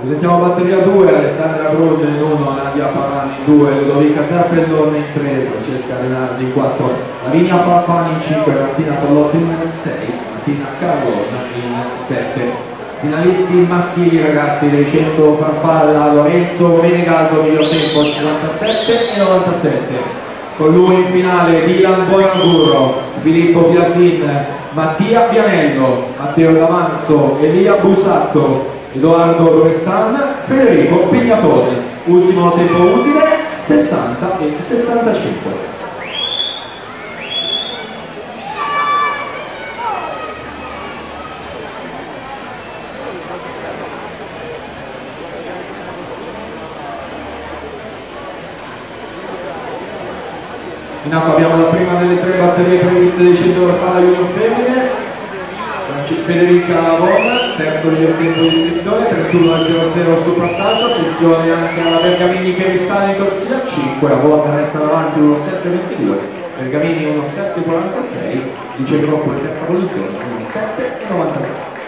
Presentiamo batteria 2, Alessandra Brun in 1, Nadia Pavani in 2, Ludovica Zappellone in 3, Francesca Renardi in 4, Lavinia Farfani in 5, Martina Pollotti in 6, Martina Carlona in 7. Finalisti maschili ragazzi dei 100 farfalla, Lorenzo Menegaldo, miglior tempo 57 e 97. Con lui in finale Dylan Bonagurro, Filippo Piasin, Mattia Pianello, Matteo Davanzo, Elia Busatto, Edoardo Roessan, Federico Pignatone. Ultimo tempo utile 60 e 75. In acqua abbiamo la prima delle 3 batterie previste dei 100 farfalla junior femmine. Federica Von, terzo miglior tempo di iscrizione, 31.00 sul passaggio. Attenzione anche alla Bergamini che risale in corsia, 5, a Von resta davanti 1.7.22, Bergamini 1.7.46, dice il gruppo in terza posizione 1.7.93.